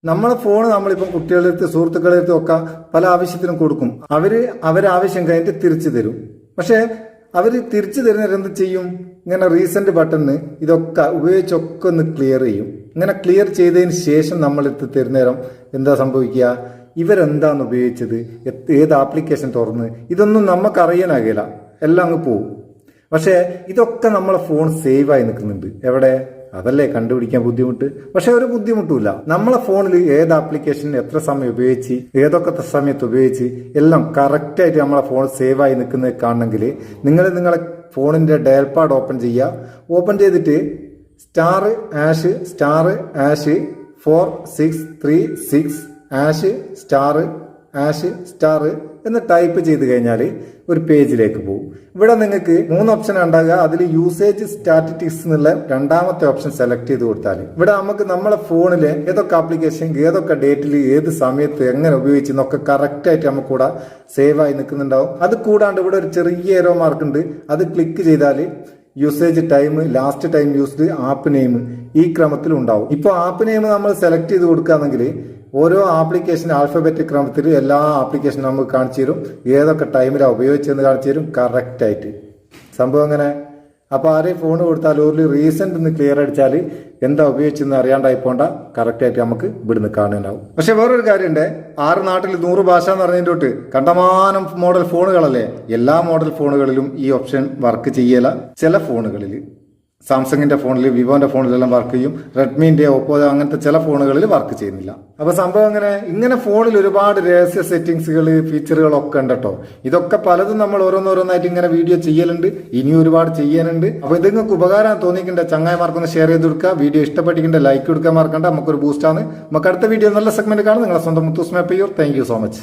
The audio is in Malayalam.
നമ്മളെ ഫോൺ നമ്മളിപ്പം കുട്ടികളുടെ അടുത്ത് സുഹൃത്തുക്കളുടെ അടുത്ത് ഒക്കെ പല ആവശ്യത്തിനും കൊടുക്കും. അവരെ ആവശ്യം കഴിഞ്ഞിട്ട് തിരിച്ചു തരും. പക്ഷെ അവര് തിരിച്ചു തരുന്നവർ എന്ത് ചെയ്യും? ഇങ്ങനെ റീസെന്റ് ബട്ടണിന് ഇതൊക്കെ ഉപയോഗിച്ചൊക്കെ ഒന്ന് ക്ലിയർ ചെയ്യും. ഇങ്ങനെ ക്ലിയർ ചെയ്തതിന് ശേഷം നമ്മളെടുത്ത് തരുന്നേരം എന്താ സംഭവിക്കുക? ഇവരെന്താന്ന് ഉപയോഗിച്ചത്, ഏത് ആപ്ലിക്കേഷൻ തുറന്ന്, ഇതൊന്നും നമുക്കറിയാനാകില്ല, എല്ലാം അങ്ങ് പോവും. പക്ഷെ ഇതൊക്കെ നമ്മളെ ഫോൺ സേവ് ആയി നിൽക്കുന്നുണ്ട്. എവിടെ? അതല്ലേ കണ്ടുപിടിക്കാൻ ബുദ്ധിമുട്ട്. പക്ഷെ ഒരു ബുദ്ധിമുട്ടുമില്ല. നമ്മളെ ഫോണിൽ ഏത് ആപ്ലിക്കേഷൻ എത്ര സമയം ഉപയോഗിച്ച്, ഏതൊക്കെ സമയത്ത് ഉപയോഗിച്ച് എല്ലാം കറക്റ്റായിട്ട് നമ്മളെ ഫോൺ സേവ് ആയി നിൽക്കുന്നത് കാണണമെങ്കിൽ നിങ്ങളെ ഫോണിന്റെ ഡയൽ പാഡ് ഓപ്പൺ ചെയ്യുക. ഓപ്പൺ ചെയ്തിട്ട് ***4636#46366# എന്ന് ടൈപ്പ് ചെയ്ത് കഴിഞ്ഞാൽ ഒരു പേജിലേക്ക് പോകും. ഇവിടെ നിങ്ങൾക്ക് 3 ഓപ്ഷൻ ഉണ്ടാകുക. അതിൽ യൂസേജ് സ്റ്റാറ്റിസ്റ്റിക്സ് എന്നുള്ള രണ്ടാമത്തെ ഓപ്ഷൻ സെലക്ട് ചെയ്ത് കൊടുത്താൽ ഇവിടെ നമുക്ക് നമ്മളെ ഫോണിലെ ഏതൊക്കെ ആപ്ലിക്കേഷൻ ഏതൊക്കെ ഡേറ്റിൽ ഏത് സമയത്ത് എങ്ങനെ ഉപയോഗിച്ച് എന്നൊക്കെ കറക്റ്റ് ആയിട്ട് നമുക്ക് കൂടെ സേവ് ആയി നിൽക്കുന്നുണ്ടാവും. അത് കൂടാണ്ട് ഇവിടെ ഒരു ചെറിയ ഏരോ മാർക്ക് ഉണ്ട്. അത് ക്ലിക്ക് ചെയ്താൽ usage time, last time used, app name ഈ ക്രമത്തിൽ ഉണ്ടാവും. ഇപ്പോൾ ആപ്പ് നെയിം നമ്മൾ സെലക്ട് ചെയ്ത് കൊടുക്കുകയാണെങ്കിൽ ഓരോ ആപ്ലിക്കേഷൻ ആൽഫബറ്റിക് ക്രമത്തിൽ എല്ലാ ആപ്ലിക്കേഷനും നമുക്ക് കാണിച്ചു തരും. ഏതൊക്കെ ടൈമിലാണ് ഉപയോഗിച്ചതെന്ന് കാണിച്ചു തരും കറക്റ്റായിട്ട്. സംഭവം അങ്ങനെ. അപ്പോൾ ആരെയും ഫോൺ കൊടുത്താൽ ഒരു റീസെന്റ് ഒന്ന് ക്ലിയർ അടിച്ചാൽ എന്താ ഉപയോഗിച്ചെന്ന് അറിയാണ്ടായി പോണ്ട, കറക്റ്റായിട്ട് നമുക്ക് ഇവിടുന്ന് കാണുന്നുണ്ടാവും. പക്ഷെ വേറൊരു കാര്യമുണ്ട്. 6 നാട്ടിൽ 100 ഭാഷ എന്ന് പറഞ്ഞതിൻ്റെ തൊട്ട് കണ്ടമാനം മോഡൽ ഫോണുകളല്ലേ. എല്ലാ മോഡൽ ഫോണുകളിലും ഈ ഓപ്ഷൻ വർക്ക് ചെയ്യല. ചില ഫോണുകളിൽ സാംസങ്ങിന്റെ ഫോണിൽ, വിവോന്റെ ഫോണിലെല്ലാം വർക്ക് ചെയ്യും. റെഡ്മിന്റെ, ഓപ്പോ അങ്ങനത്തെ ചില ഫോണുകളിൽ വർക്ക് ചെയ്യുന്നില്ല. അപ്പൊ സംഭവം ഇങ്ങനെ ഫോണിൽ ഒരുപാട് രഹസ്യ സെറ്റിംഗ്സുകൾ, ഫീച്ചറുകളൊക്കെ ഉണ്ട് കേട്ടോ. ഇതൊക്കെ പലതും നമ്മൾ ഓരോന്നോരോന്നായിട്ട് ഇങ്ങനെ വീഡിയോ ചെയ്യലുണ്ട്. ഇനി ഒരുപാട് ചെയ്യാനുണ്ട്. അപ്പൊ ഇത് നിങ്ങൾക്ക് ഉപകാരം തോന്നിക്കേണ്ട ചങ്ങായിമാർക്കൊന്ന് ഷെയർ ചെയ്ത് കൊടുക്കുക. വീഡിയോ ഇഷ്ടപ്പെട്ടിട്ടുണ്ട് ലൈക്ക് കൊടുക്കാൻ മറക്കണ്ട. നമുക്കൊരു ബൂസ്റ്റാണ്. നമുക്ക് അടുത്ത വീഡിയോ നല്ല സെഗ്മെന്റ് കാണാം. നിങ്ങളെ സ്വന്തം മുത്തൂസ് മാപ്പ് ചെയ്യൂർ. Thank you so much.